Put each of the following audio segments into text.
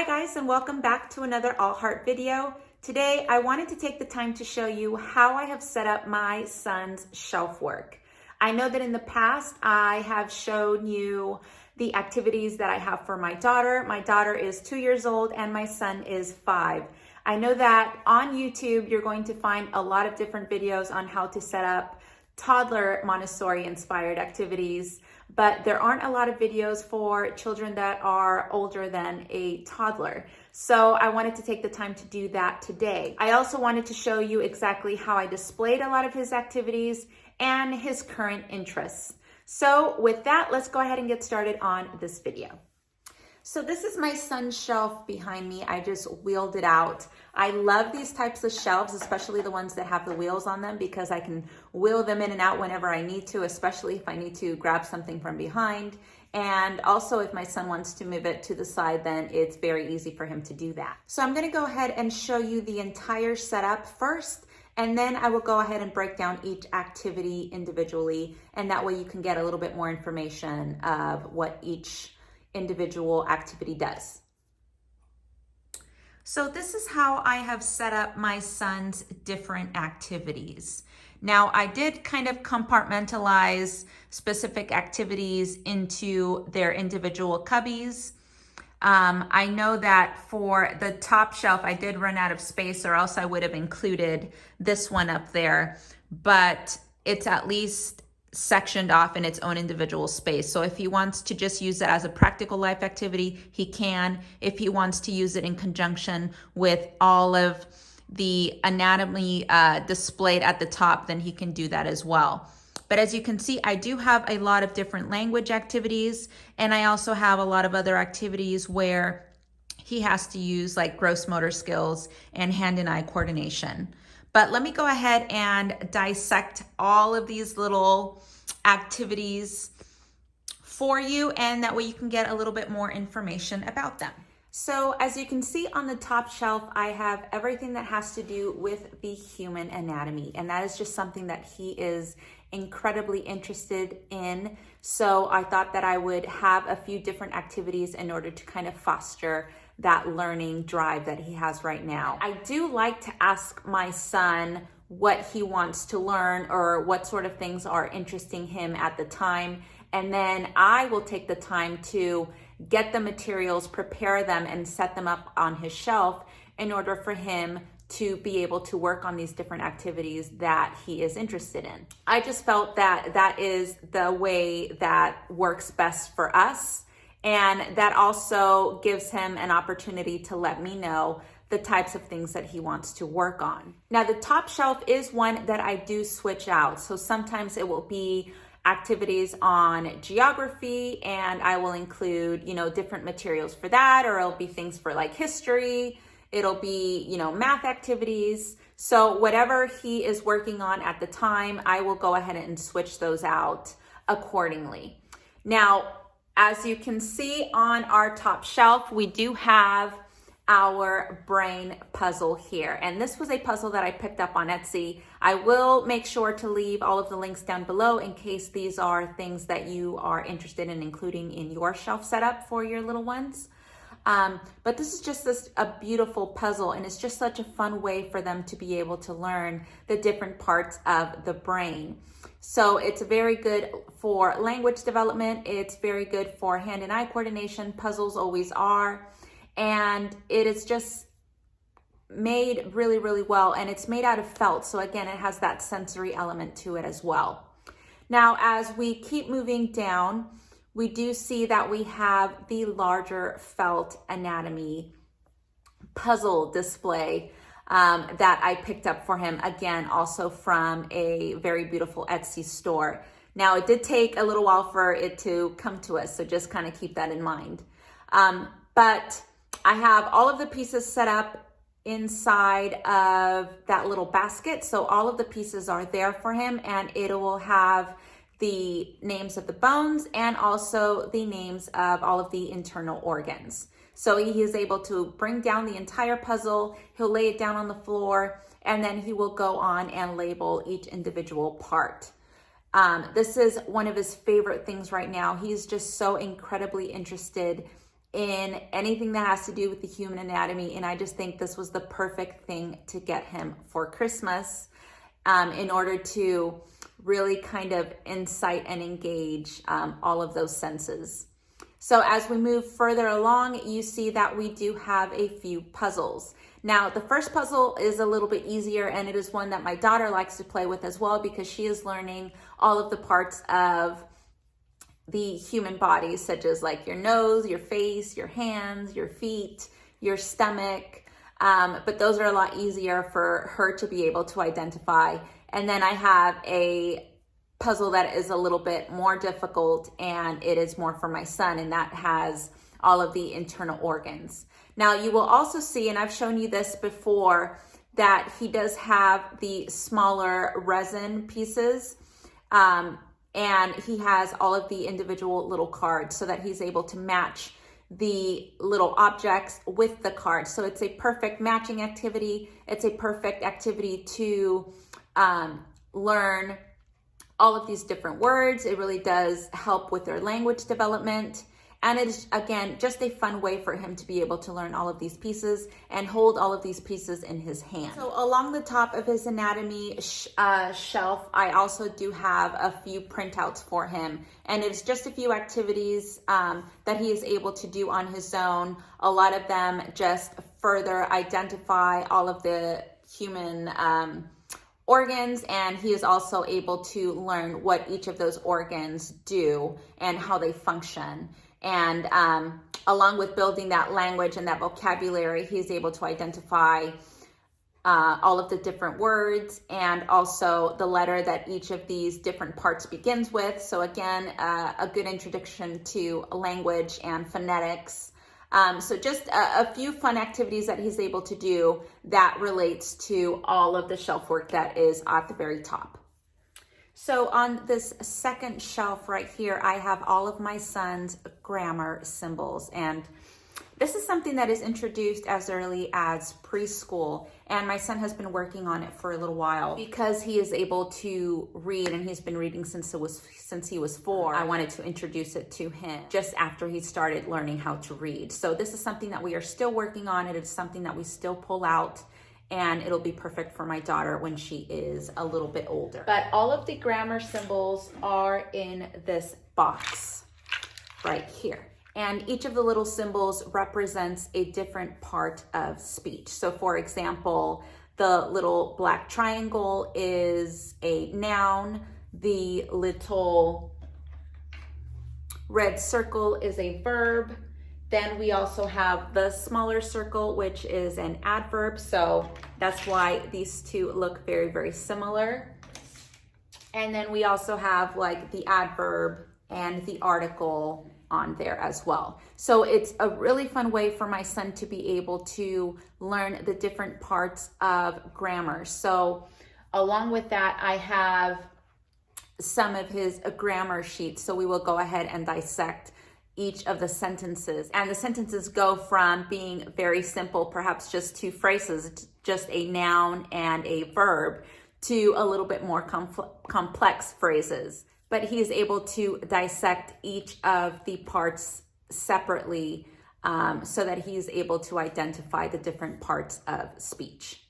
Hi guys, and welcome back to another All Heart video. Today I wanted to take the time to show you how I have set up my son's shelf work. I know that in the past I have shown you the activities that I have for my daughter. My daughter is 2 years old and my son is 5. I know that on YouTube you're going to find a lot of different videos on how to set up toddler Montessori inspired activities, but there aren't a lot of videos for children that are older than a toddler. So I wanted to take the time to do that today. I also wanted to show you exactly how I displayed a lot of his activities and his current interests. So with that, let's go ahead and get started on this video. So this is my son's shelf behind me. I just wheeled it out. I love these types of shelves, especially the ones that have the wheels on them, because I can wheel them in and out whenever I need to, especially if I need to grab something from behind. And also if my son wants to move it to the side, then it's very easy for him to do that. So I'm gonna go ahead and show you the entire setup first, and then I will go ahead and break down each activity individually, and that way you can get a little bit more information of what each individual activity does. So this is how I have set up my son's different activities. Now I did kind of compartmentalize specific activities into their individual cubbies. I know that for the top shelf, I did run out of space, or else I would have included this one up there, but it's at least sectioned off in its own individual space. So if he wants to just use it as a practical life activity, he can. If he wants to use it in conjunction with all of the anatomy displayed at the top, then he can do that as well. But as you can see, I do have a lot of different language activities, and I also have a lot of other activities where he has to use like gross motor skills and hand and eye coordination. But let me go ahead and dissect all of these little activities for you, and that way you can get a little bit more information about them. So as you can see on the top shelf, I have everything that has to do with the human anatomy, and that is just something that he is incredibly interested in. So I thought that I would have a few different activities in order to kind of foster that learning drive that he has right now. I do like to ask my son what he wants to learn or what sort of things are interesting him at the time. And then I will take the time to get the materials, prepare them, and set them up on his shelf in order for him to be able to work on these different activities that he is interested in. I just felt that that is the way that works best for us. And that also gives him an opportunity to let me know the types of things that he wants to work on. Now, the top shelf is one that I do switch out. So sometimes it will be activities on geography, and I will include, different materials for that, or it'll be things for like history. It'll be, math activities. So whatever he is working on at the time, I will go ahead and switch those out accordingly. Now, as you can see on our top shelf, we do have our brain puzzle here. And this was a puzzle that I picked up on Etsy. I will make sure to leave all of the links down below in case these are things that you are interested in including in your shelf setup for your little ones. But this is just a beautiful puzzle, and it's just such a fun way for them to be able to learn the different parts of the brain. So it's very good for language development. It's very good for hand and eye coordination. Puzzles always are. And it is just made really, really well. And it's made out of felt. So again, it has that sensory element to it as well. Now, as we keep moving down, we do see that we have the larger felt anatomy puzzle display that I picked up for him, again, also from a very beautiful Etsy store. Now, it did take a little while for it to come to us, so just kind of keep that in mind. But I have all of the pieces set up inside of that little basket, so all of the pieces are there for him, and it will have the names of the bones and also the names of all of the internal organs. So he is able to bring down the entire puzzle, he'll lay it down on the floor, and then he will go on and label each individual part. This is one of his favorite things right now. He's just so incredibly interested in anything that has to do with the human anatomy. And I just think this was the perfect thing to get him for Christmas in order to really kind of incite and engage all of those senses. So as we move further along, you see that we do have a few puzzles. Now, the first puzzle is a little bit easier, and it is one that my daughter likes to play with as well, because she is learning all of the parts of the human body, such as like your nose, your face, your hands, your feet, your stomach. But those are a lot easier for her to be able to identify. And then I have a puzzle that is a little bit more difficult, and it is more for my son, and that has all of the internal organs. Now you will also see, and I've shown you this before, that he does have the smaller resin pieces, and he has all of the individual little cards so that he's able to match the little objects with the cards. So it's a perfect matching activity. It's a perfect activity to learn all of these different words. It really does help with their language development. And it is, again, just a fun way for him to be able to learn all of these pieces and hold all of these pieces in his hand. So along the top of his anatomy shelf, I also do have a few printouts for him. And it's just a few activities that he is able to do on his own. A lot of them just further identify all of the human organs, and he is also able to learn what each of those organs do and how they function. And along with building that language and that vocabulary, he's able to identify all of the different words and also the letter that each of these different parts begins with. So again, a good introduction to language and phonetics. So just a few fun activities that he's able to do that relates to all of the shelf work that is at the very top. So on this second shelf right here, I have all of my son's grammar symbols. And this is something that is introduced as early as preschool. And my son has been working on it for a little while because he is able to read, and he's been reading since he was 4. I wanted to introduce it to him just after he started learning how to read. So this is something that we are still working on. It is something that we still pull out, and it'll be perfect for my daughter when she is a little bit older. But all of the grammar symbols are in this box right here. And each of the little symbols represents a different part of speech. So for example, the little black triangle is a noun. The little red circle is a verb. Then we also have the smaller circle, which is an adverb. So that's why these two look very, very similar. And then we also have like the adverb and the article on there as well. So it's a really fun way for my son to be able to learn the different parts of grammar. So along with that, I have some of his grammar sheets. So we will go ahead and dissect each of the sentences. And the sentences go from being very simple, perhaps just 2 phrases, just a noun and a verb, to a little bit more complex phrases. But he is able to dissect each of the parts separately so that he's able to identify the different parts of speech.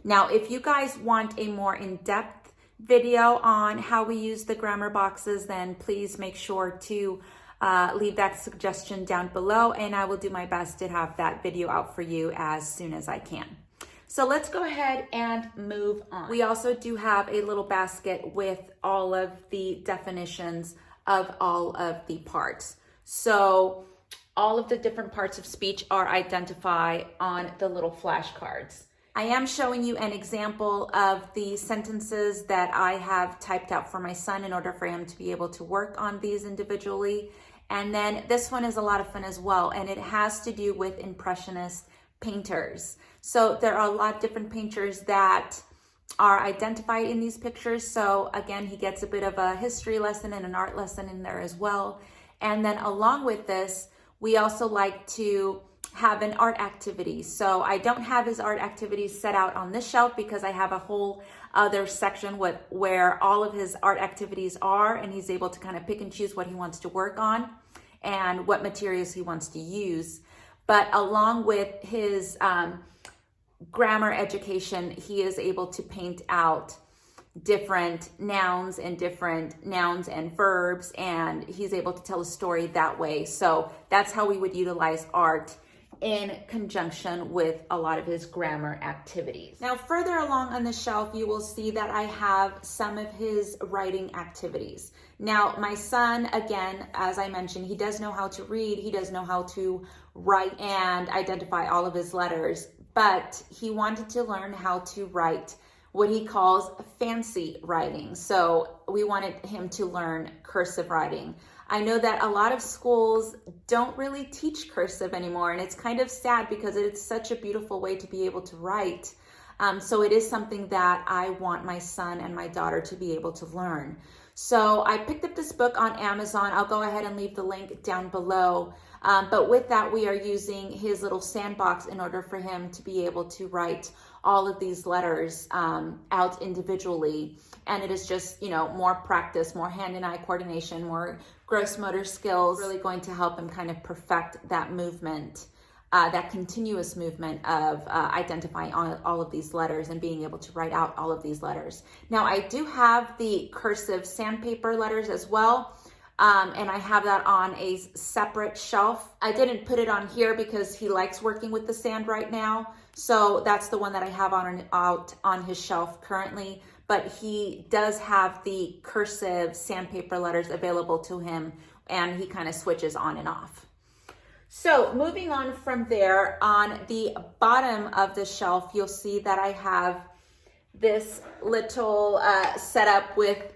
Now, if you guys want a more in-depth video on how we use the grammar boxes, then please make sure to leave that suggestion down below, and I will do my best to have that video out for you as soon as I can. So let's go ahead and move on. We also do have a little basket with all of the definitions of all of the parts. So all of the different parts of speech are identified on the little flashcards. I am showing you an example of the sentences that I have typed out for my son in order for him to be able to work on these individually. And then this one is a lot of fun as well, and it has to do with Impressionist painters. So there are a lot of different painters that are identified in these pictures. So again, he gets a bit of a history lesson and an art lesson in there as well. And then along with this, we also like to have an art activity. So I don't have his art activities set out on this shelf because I have a whole other section where all of his art activities are, and he's able to kind of pick and choose what he wants to work on. and what materials he wants to use. But along with his grammar education, he is able to paint out different nouns and verbs, and he's able to tell a story that way. So that's how we would utilize art in conjunction with a lot of his grammar activities. Now, further along on the shelf, you will see that I have some of his writing activities. Now, my son, again, as I mentioned, he does know how to read, he does know how to write and identify all of his letters, but he wanted to learn how to write what he calls fancy writing. So we wanted him to learn cursive writing. I know that a lot of schools don't really teach cursive anymore, and it's kind of sad because it's such a beautiful way to be able to write. So it is something that I want my son and my daughter to be able to learn. So I picked up this book on Amazon. I'll go ahead and leave the link down below. But with that, we are using his little sandbox in order for him to be able to write all of these letters out individually. And it is just, more practice, more hand and eye coordination, more gross motor skills, really going to help him kind of perfect that movement, that continuous movement of identifying all of these letters and being able to write out all of these letters. Now, I do have the cursive sandpaper letters as well. And I have that on a separate shelf. I didn't put it on here because he likes working with the sand right now. So that's the one that I have out on his shelf currently. But he does have the cursive sandpaper letters available to him, and he kind of switches on and off. So moving on from there, on the bottom of the shelf, you'll see that I have this little setup with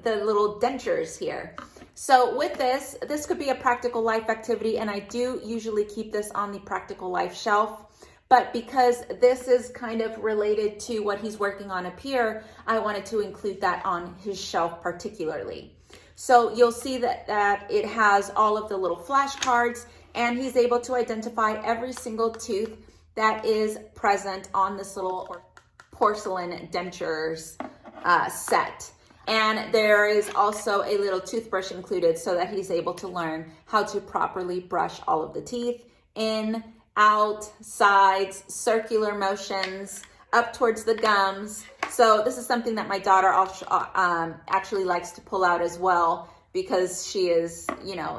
the little dentures here. So with this could be a practical life activity, and I do usually keep this on the practical life shelf. But because this is kind of related to what he's working on up here, I wanted to include that on his shelf particularly. So you'll see that it has all of the little flashcards, and he's able to identify every single tooth that is present on this little porcelain dentures set. And there is also a little toothbrush included so that he's able to learn how to properly brush all of the teeth in, out, sides, circular motions, up towards the gums. So this is something that my daughter actually likes to pull out as well, because she is,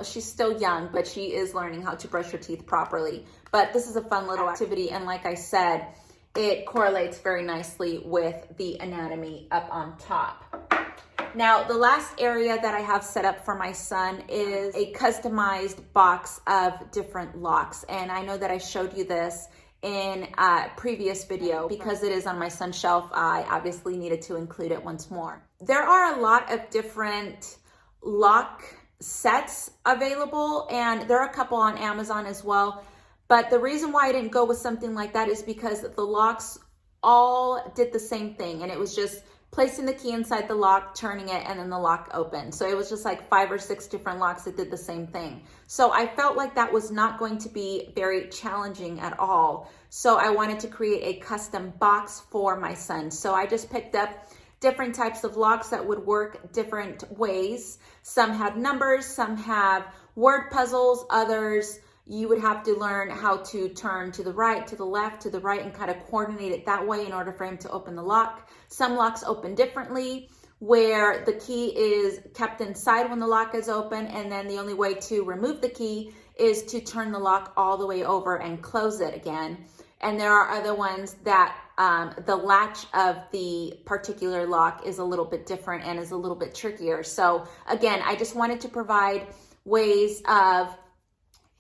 she's still young, but she is learning how to brush her teeth properly. But this is a fun little activity, and like I said, it correlates very nicely with the anatomy up on top. Now, the last area that I have set up for my son is a customized box of different locks. And I know that I showed you this in a previous video. Because it is on my son's shelf, I obviously needed to include it once more. There are a lot of different lock sets available, and there are a couple on Amazon as well. But the reason why I didn't go with something like that is because the locks all did the same thing, and it was just placing the key inside the lock, turning it, and then the lock opened. So it was just like 5 or 6 different locks that did the same thing. So I felt like that was not going to be very challenging at all. So I wanted to create a custom box for my son. So I just picked up different types of locks that would work different ways. Some have numbers, some have word puzzles, others you would have to learn how to turn to the right, to the left, to the right, and kind of coordinate it that way in order for him to open the lock. Some locks open differently, where the key is kept inside when the lock is open, and then the only way to remove the key is to turn the lock all the way over and close it again. And there are other ones that the latch of the particular lock is a little bit different and is a little bit trickier. So again, I just wanted to provide ways of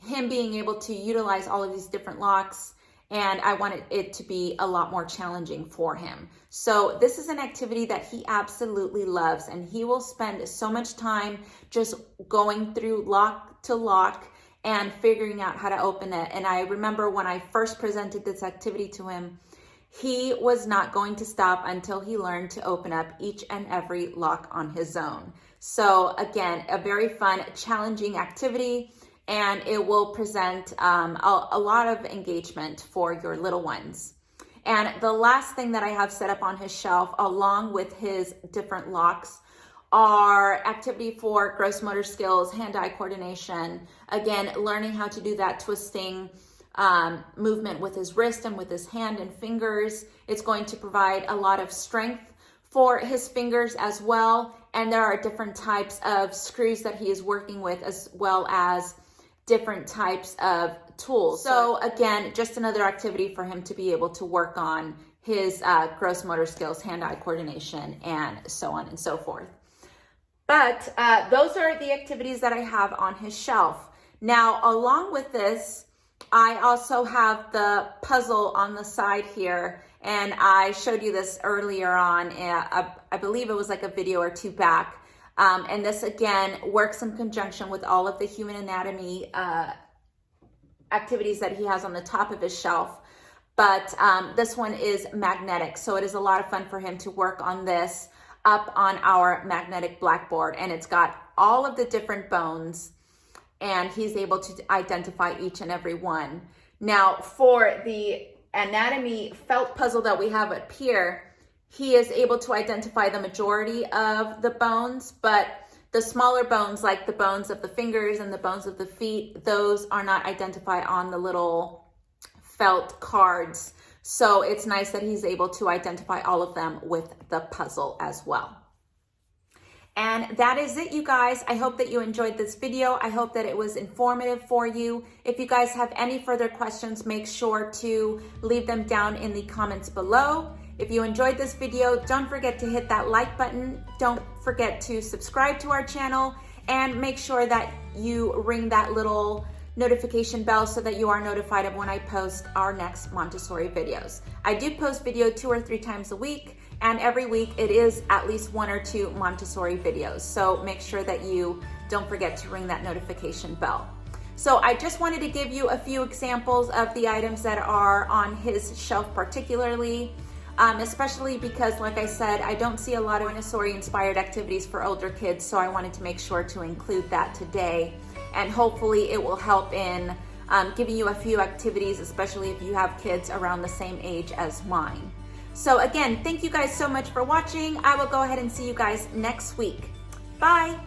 him being able to utilize all of these different locks, and I wanted it to be a lot more challenging for him. So this is an activity that he absolutely loves, and he will spend so much time just going through lock to lock and figuring out how to open it. And I remember when I first presented this activity to him, he was not going to stop until he learned to open up each and every lock on his own. So again, a very fun, challenging activity, and it will present a lot of engagement for your little ones. And the last thing that I have set up on his shelf, along with his different locks, are activity for gross motor skills, hand-eye coordination. Again, learning how to do that twisting movement with his wrist and with his hand and fingers. It's going to provide a lot of strength for his fingers as well. And there are different types of screws that he is working with, as well as different types of tools. So again, just another activity for him to be able to work on his gross motor skills, hand-eye coordination, and so on and so forth. But those are the activities that I have on his shelf. Now, along with this, I also have the puzzle on the side here, and I showed you this earlier on. I believe it was like a video or two back. And this again works in conjunction with all of the human anatomy activities that he has on the top of his shelf. But this one is magnetic, so it is a lot of fun for him to work on this up on our magnetic blackboard. And it's got all of the different bones, and he's able to identify each and every one. Now, for the anatomy felt puzzle that we have up here, he is able to identify the majority of the bones, but the smaller bones, like the bones of the fingers and the bones of the feet, those are not identified on the little felt cards. So it's nice that he's able to identify all of them with the puzzle as well. And that is it, you guys. I hope that you enjoyed this video. I hope that it was informative for you. If you guys have any further questions, make sure to leave them down in the comments below. If you enjoyed this video, don't forget to hit that like button. Don't forget to subscribe to our channel, and make sure that you ring that little notification bell so that you are notified of when I post our next Montessori videos. I do post video 2 or 3 times a week, and every week it is at least 1 or 2 Montessori videos. So make sure that you don't forget to ring that notification bell. So I just wanted to give you a few examples of the items that are on his shelf particularly, especially because, like I said, I don't see a lot of Montessori inspired activities for older kids, so I wanted to make sure to include that today. And hopefully it will help in giving you a few activities, especially if you have kids around the same age as mine. So again, thank you guys so much for watching. I will go ahead and see you guys next week. Bye.